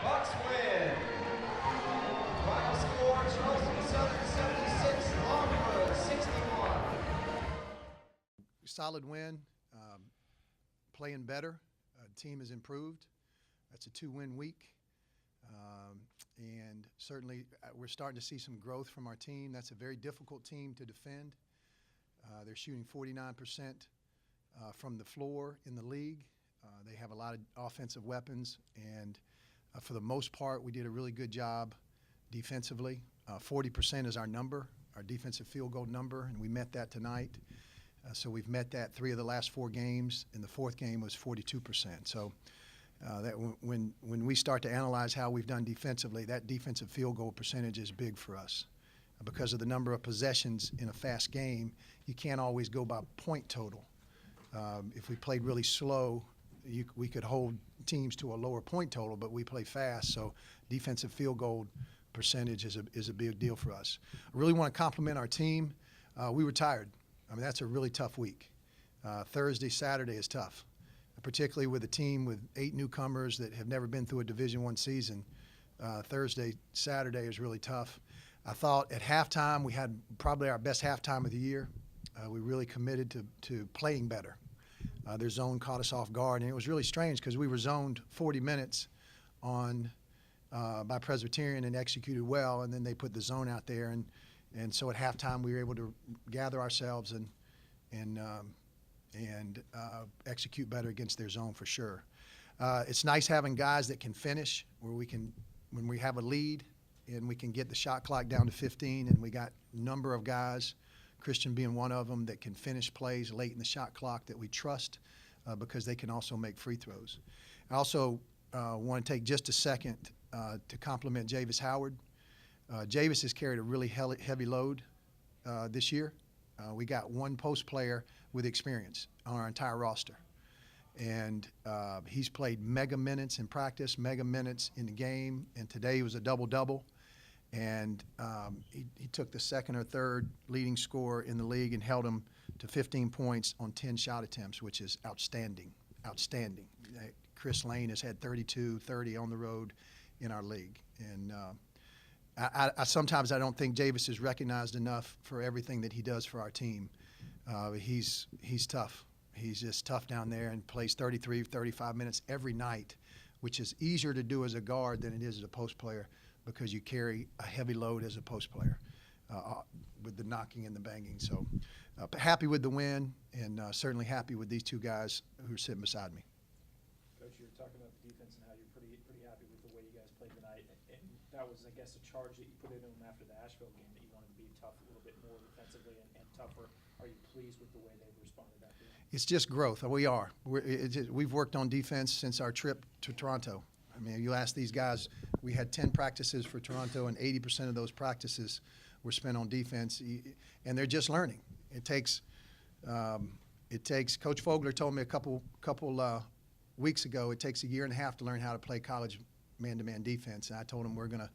Bucs win. Final score, Charleston Southern 76, Longwood 61. Solid win, playing better. Team has improved. That's a 2-win week. And certainly we're starting to see some growth from our team. That's a very difficult team to defend. They're shooting 49% from the floor in the league. They have a lot of offensive weapons, and for the most part, we did a really good job defensively. 40% is our number, our defensive field goal number, and we met that tonight. So we've met that 3 of the last 4 games, and the 4th game was 42%. So that when we start to analyze how we've done defensively, that defensive field goal percentage is big for us. Because of the number of possessions in a fast game, you can't always go by point total. If we played really slow, we could hold teams to a lower point total, but we play fast, so defensive field goal percentage is a big deal for us. I really want to compliment our team. We were tired. I mean, that's a really tough week. Thursday, Saturday is tough, particularly with a team with 8 newcomers that have never been through a Division I season. Thursday, Saturday is really tough. I thought at halftime we had probably our best halftime of the year. We really committed to playing better. Their zone caught us off guard, and it was really strange because we were zoned 40 minutes by Presbyterian and executed well, and then they put the zone out there, and so at halftime we were able to gather ourselves and execute better against their zone for sure. It's nice having guys that can finish, where we can, when we have a lead and we can get the shot clock down to 15, and we got a number of guys, Christian being one of them, that can finish plays late in the shot clock that we trust because they can also make free throws. I also want to take just a second to compliment Javis Howard. Javis has carried a really heavy load this year. We got 1 post player with experience on our entire roster. And he's played mega minutes in practice, mega minutes in the game, and today was a double-double. And he took the 2nd or 3rd leading scorer in the league and held him to 15 points on 10 shot attempts, which is outstanding, outstanding. Chris Lane has had 32, 30 on the road in our league. And I sometimes I don't think Javis is recognized enough for everything that he does for our team. He's tough. He's just tough down there and plays 33, 35 minutes every night, which is easier to do as a guard than it is as a post player, because you carry a heavy load as a post player with the knocking and the banging. So happy with the win, and certainly happy with these 2 guys who are sitting beside me. Coach, you were talking about the defense and how you're pretty happy with the way you guys played tonight. And that was, I guess, a charge that you put in them after the Asheville game, that you wanted to be tough a little bit more defensively and tougher. Are you pleased with the way they've responded after that? It's just growth. We are. We've worked on defense since our trip to Toronto. I mean, you ask these guys, we had 10 practices for Toronto, and 80% of those practices were spent on defense, and they're just learning. It takes Coach Fogler told me a couple weeks ago, it takes 1.5 years to learn how to play college man-to-man defense, and I told him we're gonna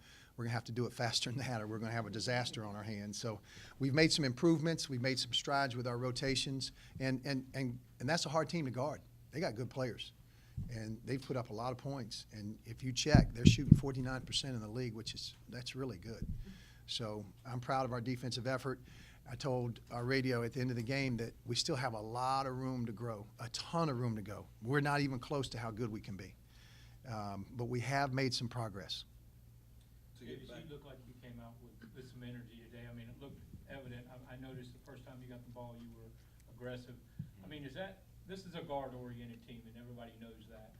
have to do it faster than that, or we're gonna have a disaster on our hands. So we've made some improvements, we've made some strides with our rotations, and that's a hard team to guard. They got good players, and they've put up a lot of points. And if you check, they're shooting 49% in the league, that's really good. So I'm proud of our defensive effort. I told our radio at the end of the game that we still have a lot of room to grow, a ton of room to go. We're not even close to how good we can be, but we have made some progress. You looked like you came out with some energy today. I mean, it looked evident. I noticed the first time you got the ball, you were aggressive. I mean, this is a guard-oriented team, and everybody knows that.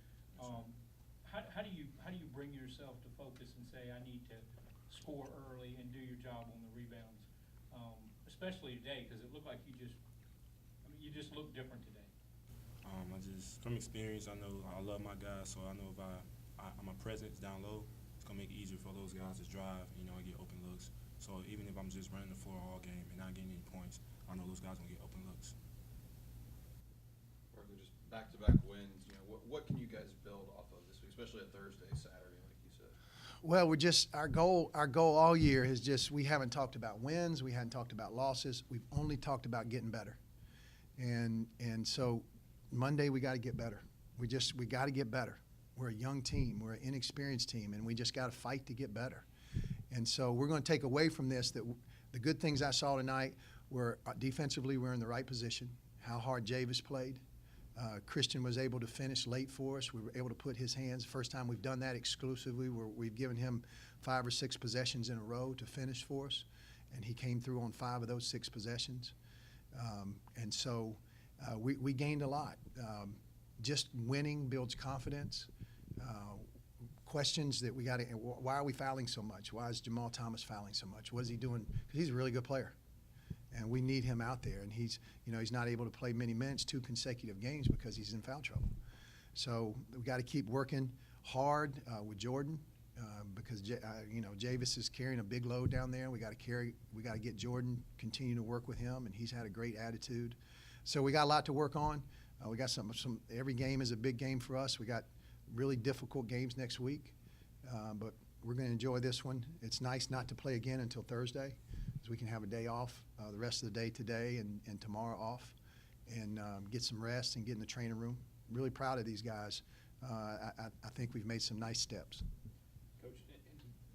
How do you bring yourself to focus and say, I need to score early and do your job on the rebounds, especially today, because it looked like you just looked different today. From experience, I know I love my guys, so I know if my presence down low, it's gonna make it easier for those guys to drive, and get open looks. So even if I'm just running the floor all game and not getting any points, I know those guys gonna get open looks. Just back-to-back wins. What can you guys build off of this week, especially a Thursday, Saturday, like you said? Well, we're just our goal all year is just we haven't talked about wins, we hadn't talked about losses. We've only talked about getting better. And so Monday we got to get better. We got to get better. We're a young team, we're an inexperienced team, and we just got to fight to get better. And so we're going to take away from this that the good things I saw tonight were defensively we're in the right position. How hard Javis played. Christian was able to finish late for us. We were able to put his hands. First time we've done that exclusively. We've given him 5 or 6 possessions in a row to finish for us, and he came through on 5 of those 6 possessions. And so we gained a lot. Just winning builds confidence. Questions that we got to, why are we fouling so much? Why is Jamal Thomas fouling so much? What is he doing? Because he's a really good player. And we need him out there. And he's not able to play many minutes 2 consecutive games because he's in foul trouble. So we've got to keep working hard with Jordan because Javis is carrying a big load down there. We got to get Jordan, continue to work with him, and he's had a great attitude. So we got a lot to work on. We got some. Every game is a big game for us. We got really difficult games next week, but we're going to enjoy this one. It's nice not to play again until Thursday. So we can have a day off, the rest of the day today and tomorrow off, and get some rest and get in the training room. Really proud of these guys. I think we've made some nice steps. Coach, and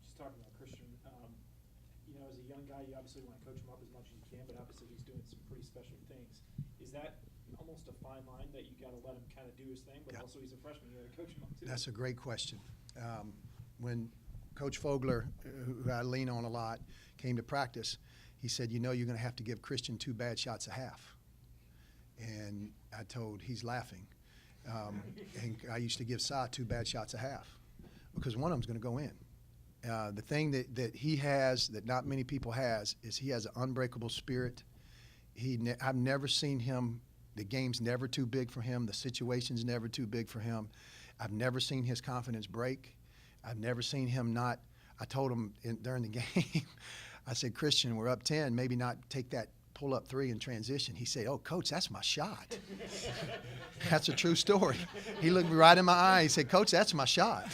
just talking about Christian, as a young guy, you obviously want to coach him up as much as you can, but obviously he's doing some pretty special things. Is that almost a fine line that you got to let him kind of do his thing, but Yeah. also he's a freshman, you got to coach him up too? That's a great question. When Coach Fogler, who I lean on a lot, came to practice, he said, you're going to have to give Christian 2 bad shots a half. And I told, he's laughing. And I used to give Sa 2 bad shots a half because one of them's going to go in. The thing that he has that not many people has is he has an unbreakable spirit. I've never seen him, the game's never too big for him, the situation's never too big for him. I've never seen his confidence break. I've never seen him not. I told him during the game, I said, Christian, we're up 10, maybe not take that pull-up 3 in transition. He said, oh, Coach, that's my shot. That's a true story. He looked me right in my eye. He said, Coach, that's my shot.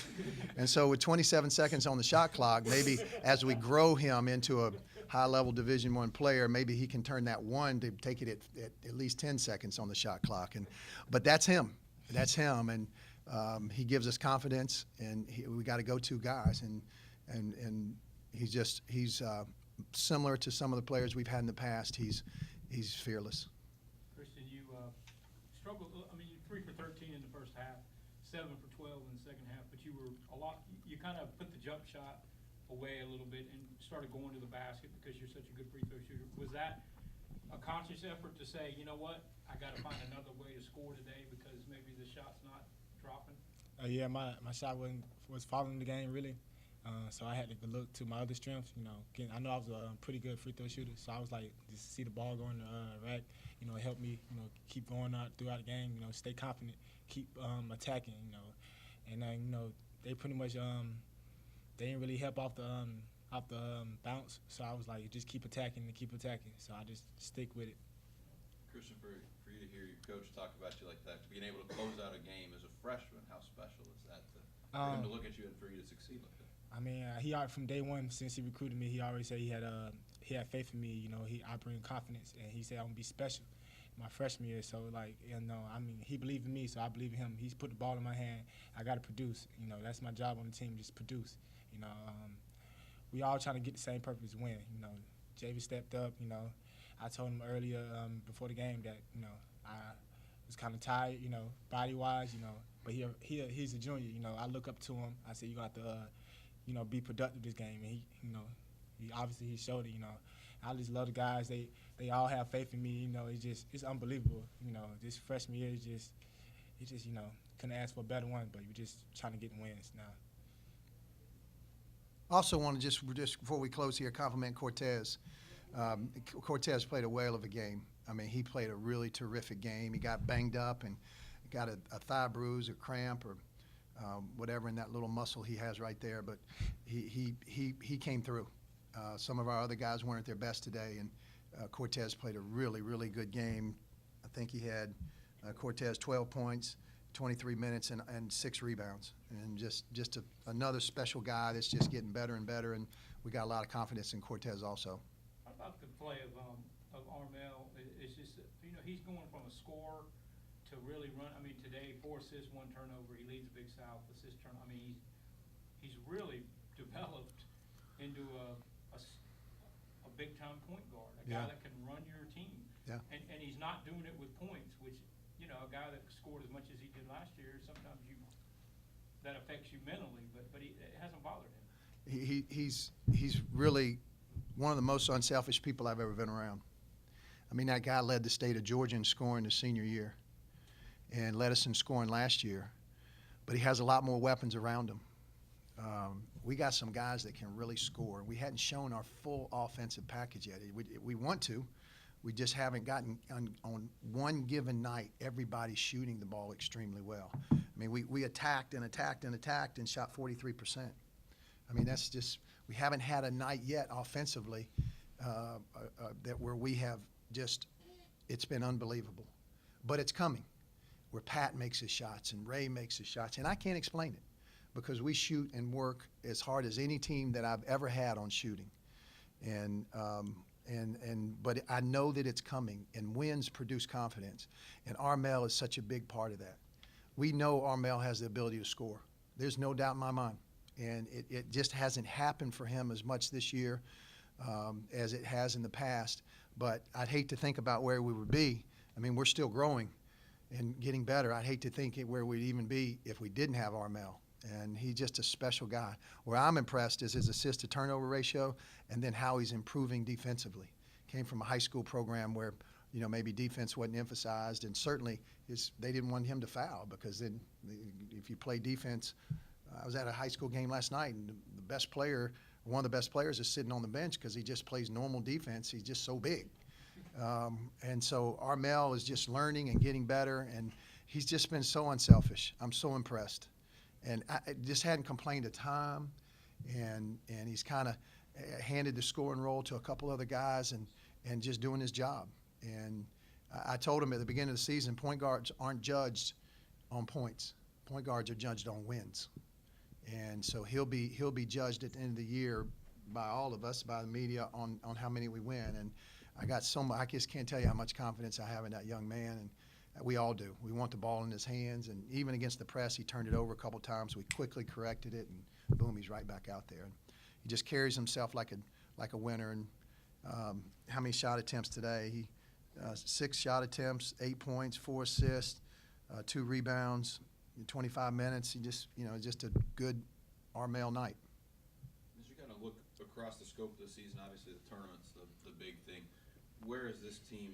And so with 27 seconds on the shot clock, maybe as we grow him into a high-level Division I player, maybe he can turn that 1 to take it at least 10 seconds on the shot clock. But that's him. That's him. And he gives us confidence, and we got to go 2 guys, and he's similar to some of the players we've had in the past. He's fearless. Christian, you struggled. I mean, you 3 for 13 in the first half, 7 for 12 in the second half, but you were you kind of put the jump shot away a little bit and started going to the basket because you're such a good free throw shooter. Was that a conscious effort to say, you know what, I got to find another way to score today because maybe the shot's not dropping? Yeah, my shot was following the game really, so I had to look to my other strengths. I know I was a pretty good free throw shooter, so I was like, just see the ball going to rack. It helped me, keep going out throughout the game. Stay confident, keep attacking. And they pretty much they didn't really help off the bounce, so I was like, just keep attacking and keep attacking. So I just stick with it. Christian, for you to hear your coach talk about you like that, being able to close out a game as a freshman, how special is that for him to look at you and for you to succeed like that? I mean, he from day one, since he recruited me, he already said he had faith in me. I bring confidence, and he said I'm gonna be special my freshman year. So he believed in me, so I believe in him. He's put the ball in my hand. I got to produce. That's my job on the team, just produce. We all trying to get the same purpose, win. Javis stepped up. I told him earlier before the game that I was kind of tired, body-wise, but he's a junior. I look up to him. I said, you got to be productive this game, and he obviously he showed it. I just love the guys. They all have faith in me. It's unbelievable. This freshman year is just couldn't ask for a better one, but we're just trying to get wins now. Also want to just before we close here, compliment Cortez. Cortez played a whale of a game. I mean, he played a really terrific game. He got banged up and got a thigh bruise or cramp or whatever in that little muscle he has right there, but he came through. Some of our other guys weren't at their best today, and Cortez played a really, really good game. I think he had Cortez 12 points, 23 minutes and 6 rebounds. And just another special guy that's just getting better and better. And we got a lot of confidence in Cortez also. How about the play of Armel? It's just, he's going from a scorer to really run. I mean, today, 4 assists, 1 turnover. He leads the Big South assist turn. I mean, he's really developed into a big-time point guard, a guy that can run your team. Yeah. And he's not doing it with points, which, a guy that scored as much as he did last year, sometimes that affects you mentally, but it hasn't bothered him. He's really one of the most unselfish people I've ever been around. I mean, that guy led the state of Georgia in scoring his senior year and led us in scoring last year, but he has a lot more weapons around him. We got some guys that can really score. We hadn't shown our full offensive package yet. We want to. We just haven't gotten on one given night, everybody's shooting the ball extremely well. I mean, we attacked and attacked and attacked and shot 43%. I mean, that's just, we haven't had a night yet offensively that where we have just, it's been unbelievable. But it's coming, where Pat makes his shots and Ray makes his shots. And I can't explain it because we shoot and work as hard as any team that I've ever had on shooting. But I know that it's coming, and wins produce confidence. And Armel is such a big part of that. We know Armel has the ability to score. There's no doubt in my mind. And it just hasn't happened for him as much this year as it has in the past. But I'd hate to think about where we would be. I mean, we're still growing and getting better. I'd hate to think where we'd even be if we didn't have Armel. And he's just a special guy. Where I'm impressed is his assist-to-turnover ratio and then how he's improving defensively. Came from a high school program where, maybe defense wasn't emphasized, and certainly they didn't want him to foul because then if you play defense, I was at a high school game last night, and the best player, one of the best players is sitting on the bench because he just plays normal defense. He's just so big. And so Armel is just learning and getting better, and he's just been so unselfish. I'm so impressed. And I just hadn't complained a time, and he's kind of handed the scoring role to a couple other guys and just doing his job. And I told him at the beginning of the season, point guards aren't judged on points. Point guards are judged on wins. And so he'll be judged at the end of the year by all of us, by the media, on how many we win. And I got so much, I just can't tell you how much confidence I have in that young man. And we all do. We want the ball in his hands, and even against the press, he turned it over a couple times. We quickly corrected it, and boom, he's right back out there. And he just carries himself like a winner. And how many shot attempts today? He 6 shot attempts, 8 points, 4 assists, 2 rebounds, in 25 minutes. He just, just a good Armel night. As you kind of look across the scope of the season, obviously the tournament's the big thing. Where is this team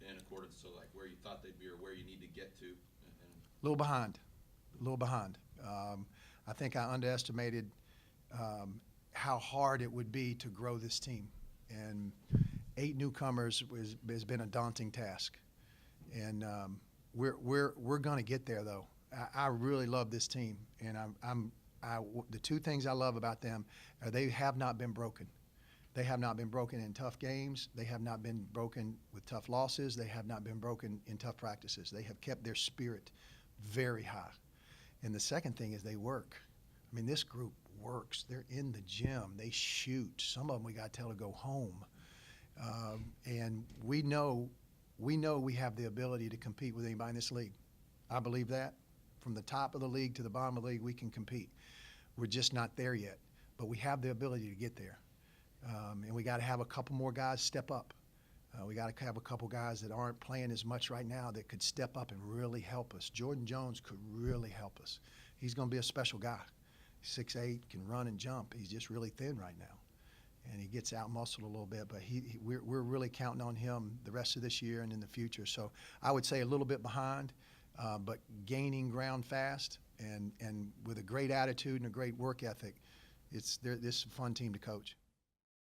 in accordance to where you thought they'd be or where you need to get to? A little behind. I think I underestimated how hard it would be to grow this team. And 8 newcomers has been a daunting task. And we're going to get there, though. I really love this team. And the 2 things I love about them are they have not been broken. They have not been broken in tough games. They have not been broken with tough losses. They have not been broken in tough practices. They have kept their spirit very high. And the second thing is they work. I mean, this group works. They're in the gym. They shoot. Some of them we got to tell to go home. And we know we have the ability to compete with anybody in this league. I believe that. From the top of the league to the bottom of the league, we can compete. We're just not there yet. But we have the ability to get there. And we got to have a couple more guys step up. We got to have a couple guys that aren't playing as much right now that could step up and really help us. Jordan Jones could really help us. He's going to be a special guy. 6'8", can run and jump. He's just really thin right now. And he gets out-muscled a little bit, but we're really counting on him the rest of this year and in the future. So I would say a little bit behind, but gaining ground fast and with a great attitude and a great work ethic. This is a fun team to coach.